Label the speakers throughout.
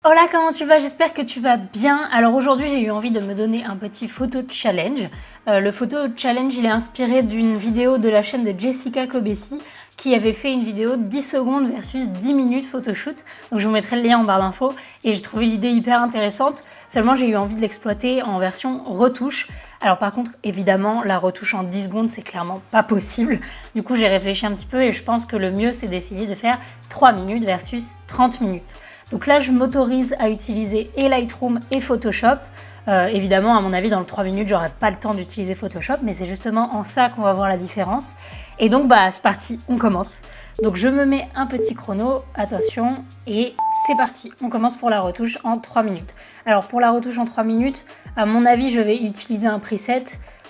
Speaker 1: Hola, comment tu vas? J'espère que tu vas bien. Alors aujourd'hui, j'ai eu envie de me donner un petit photo challenge. Le photo challenge, il est inspiré d'une vidéo de la chaîne de Jessica Kobesi qui avait fait une vidéo 10 secondes versus 10 minutes photoshoot. Donc je vous mettrai le lien en barre d'infos et j'ai trouvé l'idée hyper intéressante. Seulement, j'ai eu envie de l'exploiter en version retouche. Alors par contre, évidemment, la retouche en 10 secondes, c'est clairement pas possible. Du coup, j'ai réfléchi un petit peu et je pense que le mieux, c'est d'essayer de faire 3 minutes versus 30 minutes. Donc là, je m'autorise à utiliser et Lightroom et Photoshop. Évidemment, à mon avis, dans le 3 minutes, j'aurai pas le temps d'utiliser Photoshop, mais c'est justement en ça qu'on va voir la différence. Et donc, c'est parti, on commence. Donc, je me mets un petit chrono, attention, et c'est parti. On commence pour la retouche en 3 minutes. Alors, pour la retouche en 3 minutes, à mon avis, je vais utiliser un preset.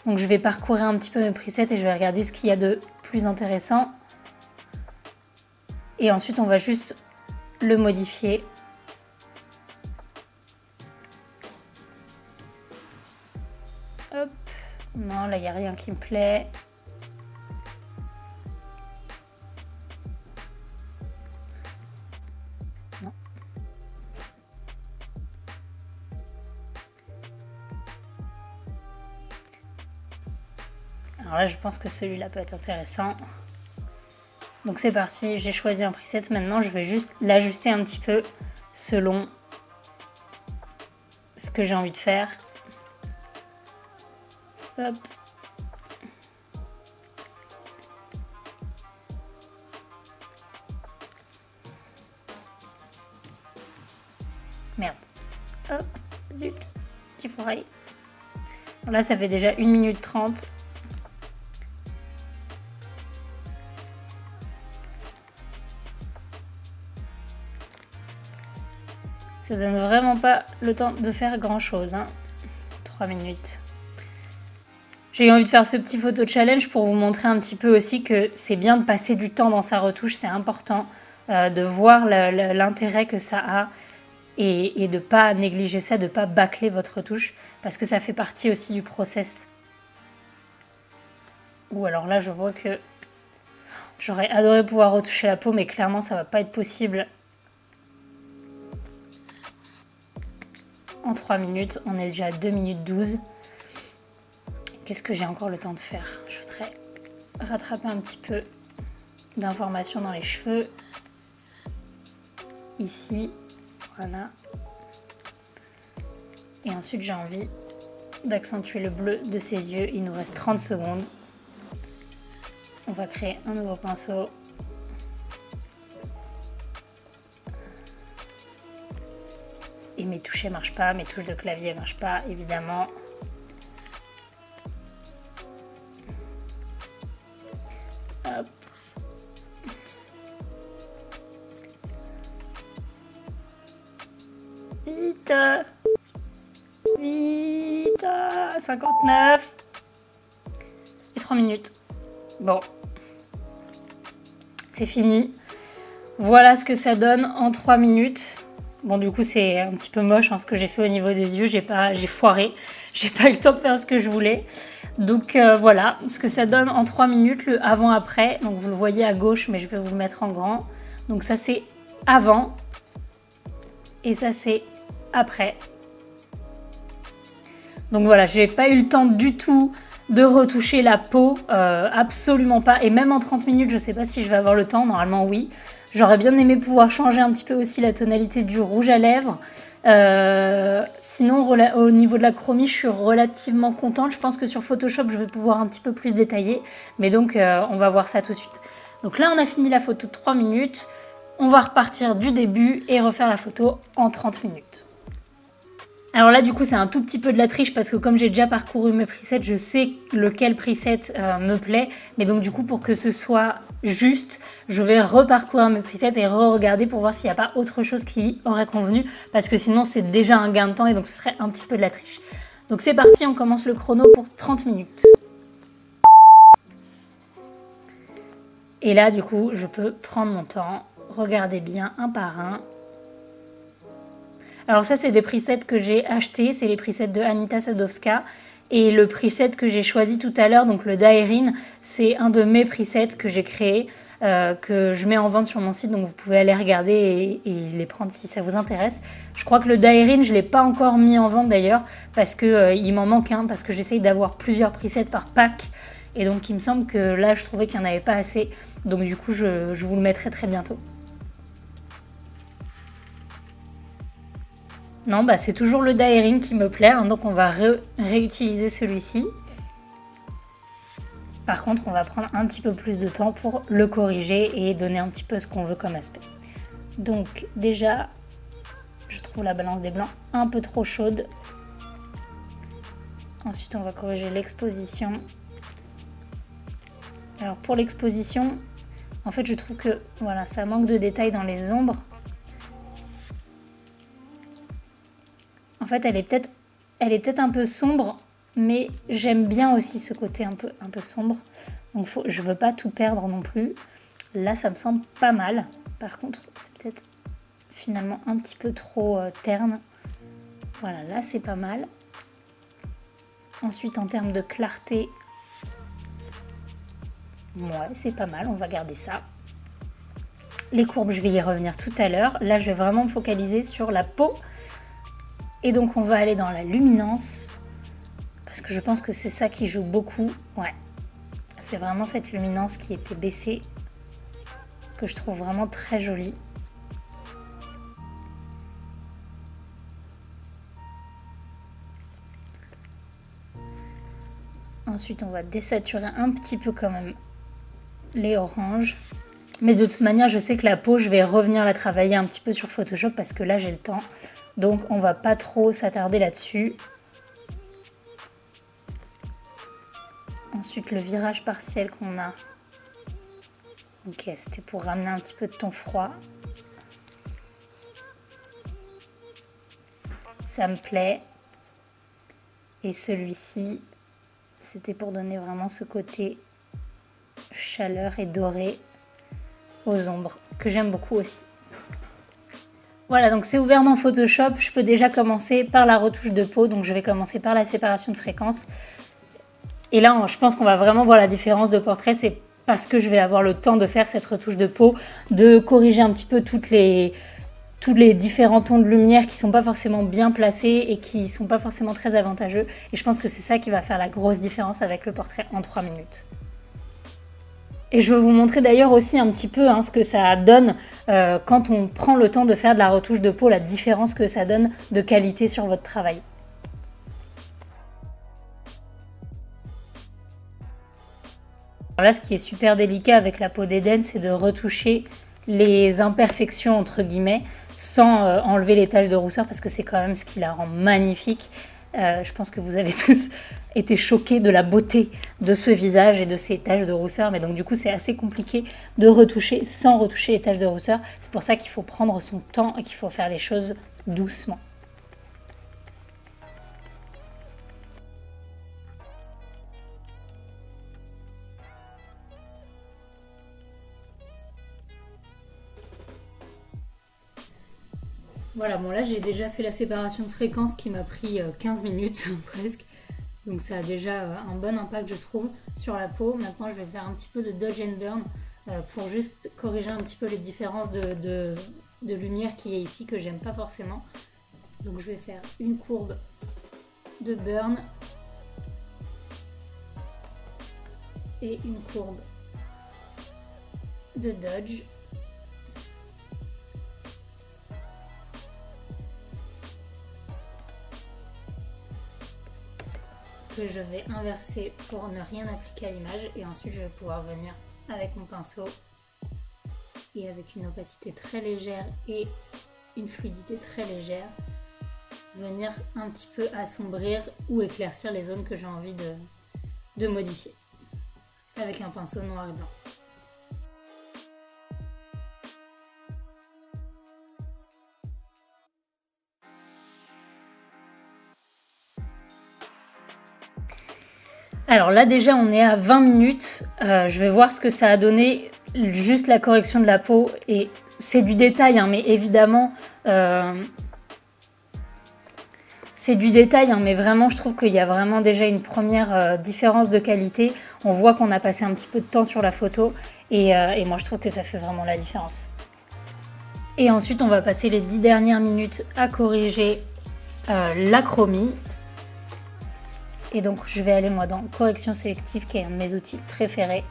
Speaker 1: Donc, je vais parcourir un petit peu mes presets et je vais regarder ce qu'il y a de plus intéressant. Et ensuite, on va juste le modifier. Hop, non, là il n'y a rien qui me plaît. Non. Alors là, je pense que celui-là peut être intéressant. Donc c'est parti, j'ai choisi un preset. Maintenant, je vais juste l'ajuster un petit peu selon ce que j'ai envie de faire. Hop. Merde. Hop, zut, j'ai foiré. Là, ça fait déjà 1 minute 30. Ça donne vraiment pas le temps de faire grand chose, hein. 3 minutes. J'ai eu envie de faire ce petit photo challenge pour vous montrer un petit peu aussi que c'est bien de passer du temps dans sa retouche, c'est important de voir l'intérêt que ça a et de ne pas négliger ça, de ne pas bâcler votre retouche parce que ça fait partie aussi du process. Ou alors là, je vois que j'aurais adoré pouvoir retoucher la peau, mais clairement, ça va pas être possible. En 3 minutes, on est déjà à 2 minutes 12. Qu'est-ce que j'ai encore le temps de faire? Je voudrais rattraper un petit peu d'informations dans les cheveux. Ici, voilà. Et ensuite, j'ai envie d'accentuer le bleu de ses yeux. Il nous reste 30 secondes. On va créer un nouveau pinceau. Et mes touches ne marchent pas, mes touches de clavier ne marchent pas, évidemment. Hop. Vite. Vite. 59. Et 3 minutes. Bon. C'est fini. Voilà ce que ça donne en 3 minutes. Bon, du coup, c'est un petit peu moche hein, ce que j'ai fait au niveau des yeux. J'ai foiré. J'ai pas eu le temps de faire ce que je voulais. Donc voilà ce que ça donne en 3 minutes, le avant-après. Donc vous le voyez à gauche, mais je vais vous le mettre en grand. Donc ça, c'est avant. Et ça, c'est après. Donc voilà, j'ai pas eu le temps du tout de retoucher la peau. Absolument pas. Et même en 30 minutes, je sais pas si je vais avoir le temps. Normalement, oui. J'aurais bien aimé pouvoir changer un petit peu aussi la tonalité du rouge à lèvres. Sinon, au niveau de la chromie, je suis relativement contente. Je pense que sur Photoshop, je vais pouvoir un petit peu plus détailler. Mais donc, on va voir ça tout de suite. Donc là, on a fini la photo de 3 minutes. On va repartir du début et refaire la photo en 30 minutes. Alors là, du coup, c'est un tout petit peu de la triche parce que comme j'ai déjà parcouru mes presets, je sais lequel preset me plaît. Mais donc, du coup, pour que ce soit juste, je vais reparcourir mes presets et re-regarder pour voir s'il n'y a pas autre chose qui aurait convenu. Parce que sinon, c'est déjà un gain de temps et donc ce serait un petit peu de la triche. Donc, c'est parti, on commence le chrono pour 30 minutes. Et là, du coup, je peux prendre mon temps, regarder bien un par un. Alors ça, c'est des presets que j'ai achetés, c'est les presets de Anita Sadowska. Et le preset que j'ai choisi tout à l'heure, donc le Daerin, c'est un de mes presets que j'ai créé, que je mets en vente sur mon site, donc vous pouvez aller regarder et les prendre si ça vous intéresse. Je crois que le Daerin, je ne l'ai pas encore mis en vente d'ailleurs, parce qu'il m'en manque un, parce que j'essaye d'avoir plusieurs presets par pack. Et donc il me semble que là, je trouvais qu'il n'y en avait pas assez. Donc du coup, je vous le mettrai très bientôt. Non, bah c'est toujours le Daerin qui me plaît, hein, donc on va réutiliser celui-ci. Par contre, on va prendre un petit peu plus de temps pour le corriger et donner un petit peu ce qu'on veut comme aspect. Donc déjà, je trouve la balance des blancs un peu trop chaude. Ensuite, on va corriger l'exposition. Alors pour l'exposition, en fait, je trouve que voilà, ça manque de détails dans les ombres. En fait, elle est peut-être un peu sombre, mais j'aime bien aussi ce côté un peu sombre. Donc je veux pas tout perdre non plus. Là, ça me semble pas mal. Par contre, c'est peut-être finalement un petit peu trop terne. Voilà, là c'est pas mal. Ensuite, en termes de clarté, ouais, c'est pas mal, on va garder ça. Les courbes, je vais y revenir tout à l'heure. Là, je vais vraiment me focaliser sur la peau. Et donc, on va aller dans la luminance. Parce que je pense que c'est ça qui joue beaucoup. Ouais, c'est vraiment cette luminance qui était baissée que je trouve vraiment très jolie. Ensuite, on va désaturer un petit peu quand même les oranges. Mais de toute manière, je sais que la peau, je vais revenir la travailler un petit peu sur Photoshop parce que là, j'ai le temps. Donc, on va pas trop s'attarder là-dessus. Ensuite, le virage partiel qu'on a. Ok, c'était pour ramener un petit peu de ton froid. Ça me plaît. Et celui-ci, c'était pour donner vraiment ce côté chaleur et doré aux ombres, que j'aime beaucoup aussi. Voilà, donc c'est ouvert dans Photoshop. Je peux déjà commencer par la retouche de peau. Donc je vais commencer par la séparation de fréquences. Et là, je pense qu'on va vraiment voir la différence de portrait. C'est parce que je vais avoir le temps de faire cette retouche de peau, de corriger un petit peu tous les différents tons de lumière qui ne sont pas forcément bien placés et qui ne sont pas forcément très avantageux. Et je pense que c'est ça qui va faire la grosse différence avec le portrait en 3 minutes. Et je vais vous montrer d'ailleurs aussi un petit peu ce que ça donne quand on prend le temps de faire de la retouche de peau, la différence que ça donne de qualité sur votre travail. Alors là, ce qui est super délicat avec la peau d'Eden, c'est de retoucher les imperfections entre guillemets sans enlever les taches de rousseur parce que c'est quand même ce qui la rend magnifique. Je pense que vous avez tous été choqués de la beauté de ce visage et de ces taches de rousseur. Mais donc du coup, c'est assez compliqué de retoucher sans retoucher les taches de rousseur. C'est pour ça qu'il faut prendre son temps et qu'il faut faire les choses doucement. Voilà, bon là j'ai déjà fait la séparation de fréquences qui m'a pris 15 minutes presque. Donc ça a déjà un bon impact je trouve sur la peau. Maintenant je vais faire un petit peu de dodge and burn pour juste corriger un petit peu les différences de lumière qu'il y a ici que j'aime pas forcément. Donc je vais faire une courbe de burn et une courbe de dodge. Que je vais inverser pour ne rien appliquer à l'image et ensuite je vais pouvoir venir avec mon pinceau et avec une opacité très légère et une fluidité très légère venir un petit peu assombrir ou éclaircir les zones que j'ai envie de modifier avec un pinceau noir et blanc. Alors là déjà on est à 20 minutes, je vais voir ce que ça a donné, juste la correction de la peau et c'est du détail mais évidemment c'est C'est du détail, hein, mais vraiment, je trouve qu'il y a vraiment déjà une première différence de qualité. On voit qu'on a passé un petit peu de temps sur la photo et moi, je trouve que ça fait vraiment la différence. Et ensuite, on va passer les 10 dernières minutes à corriger la chromie. Et donc, je vais aller, moi, dans correction sélective, qui est un de mes outils préférés.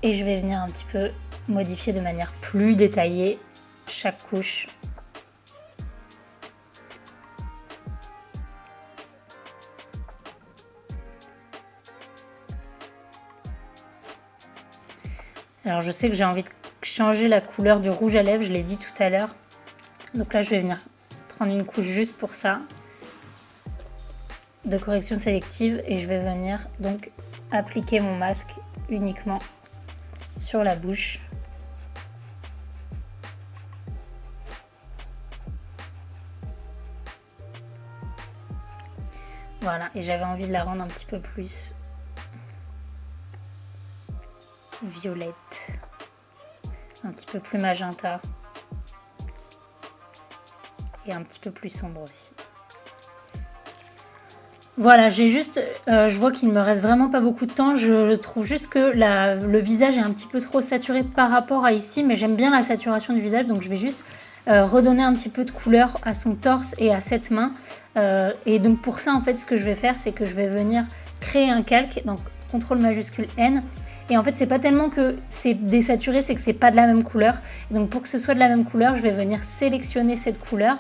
Speaker 1: Et je vais venir un petit peu modifier de manière plus détaillée chaque couche. Alors je sais que j'ai envie de changer la couleur du rouge à lèvres, je l'ai dit tout à l'heure. Donc là je vais venir prendre une couche juste pour ça, de correction sélective, et je vais venir donc appliquer mon masque uniquement sur la bouche. Voilà, et j'avais envie de la rendre un petit peu plus violette, un petit peu plus magenta et un petit peu plus sombre aussi. Voilà, j'ai juste, je vois qu'il me reste vraiment pas beaucoup de temps. Je trouve juste que le visage est un petit peu trop saturé par rapport à ici, mais j'aime bien la saturation du visage, donc je vais juste redonner un petit peu de couleur à son torse et à cette main. Et donc pour ça, en fait, ce que je vais faire, c'est que je vais venir créer un calque, donc CTRL majuscule N. Et en fait, c'est pas tellement que c'est désaturé, c'est que c'est pas de la même couleur. Et donc pour que ce soit de la même couleur, je vais venir sélectionner cette couleur.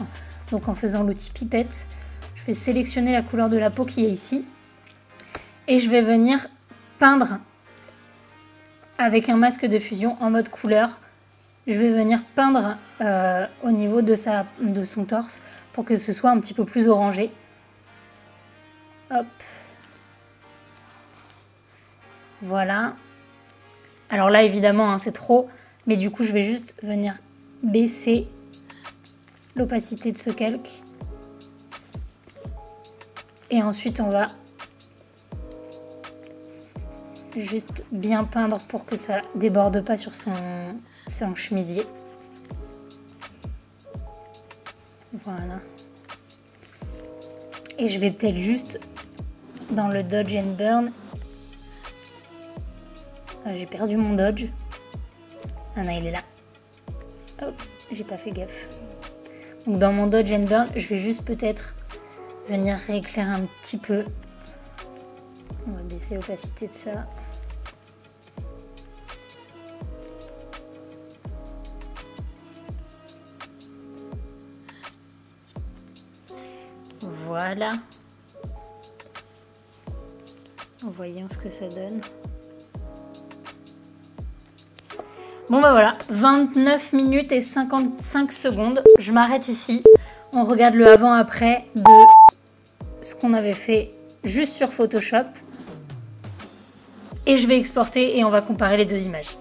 Speaker 1: Donc en faisant l'outil pipette, je vais sélectionner la couleur de la peau qui est ici. Et je vais venir peindre avec un masque de fusion en mode couleur. Je vais venir peindre au niveau de son torse pour que ce soit un petit peu plus orangé. Hop. Voilà. Alors là, évidemment, hein, c'est trop. Mais du coup, je vais juste venir baisser l'opacité de ce calque. Et ensuite, on va juste bien peindre pour que ça déborde pas sur son chemisier. Voilà. Et je vais peut-être juste dans le Dodge and Burn. Ah, j'ai perdu mon Dodge. Ah non, il est là. Hop, j'ai pas fait gaffe. Donc dans mon Dodge and Burn, je vais juste peut-être venir rééclairer un petit peu. On va baisser l'opacité de ça. Voilà. Voyons ce que ça donne. Bon bah voilà, 29 minutes et 55 secondes. Je m'arrête ici. On regarde le avant-après de ce qu'on avait fait juste sur Photoshop. Et je vais exporter et on va comparer les deux images.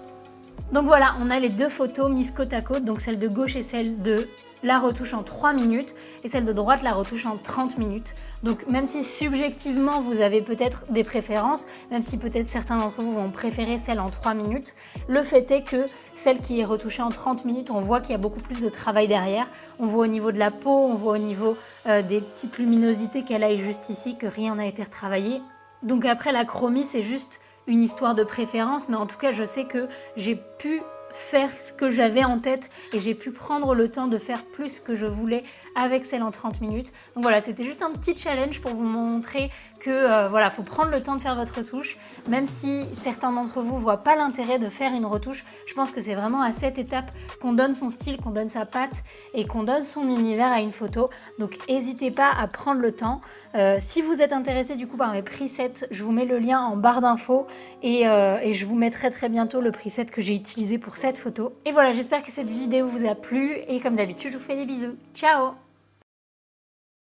Speaker 1: Donc voilà, on a les deux photos mises côte à côte, donc celle de gauche et celle de la retouche en 3 minutes et celle de droite la retouche en 30 minutes. Donc même si subjectivement vous avez peut-être des préférences, même si peut-être certains d'entre vous vont préférer celle en 3 minutes, le fait est que celle qui est retouchée en 30 minutes, on voit qu'il y a beaucoup plus de travail derrière. On voit au niveau de la peau, on voit au niveau des petites luminosités qu'elle a juste ici, que rien n'a été retravaillé. Donc après la chromie, c'est juste une histoire de préférence, mais en tout cas je sais que j'ai pu faire ce que j'avais en tête et j'ai pu prendre le temps de faire plus ce que je voulais avec celle en 30 minutes. Donc voilà, c'était juste un petit challenge pour vous montrer que voilà, faut prendre le temps de faire votre retouche. Même si certains d'entre vous ne voient pas l'intérêt de faire une retouche, je pense que c'est vraiment à cette étape qu'on donne son style, qu'on donne sa patte et qu'on donne son univers à une photo. Donc n'hésitez pas à prendre le temps. Si vous êtes intéressé du coup par mes presets, je vous mets le lien en barre d'infos et je vous mettrai très bientôt le preset que j'ai utilisé pour cette photo. Et voilà, j'espère que cette vidéo vous a plu et comme d'habitude, je vous fais des bisous. Ciao!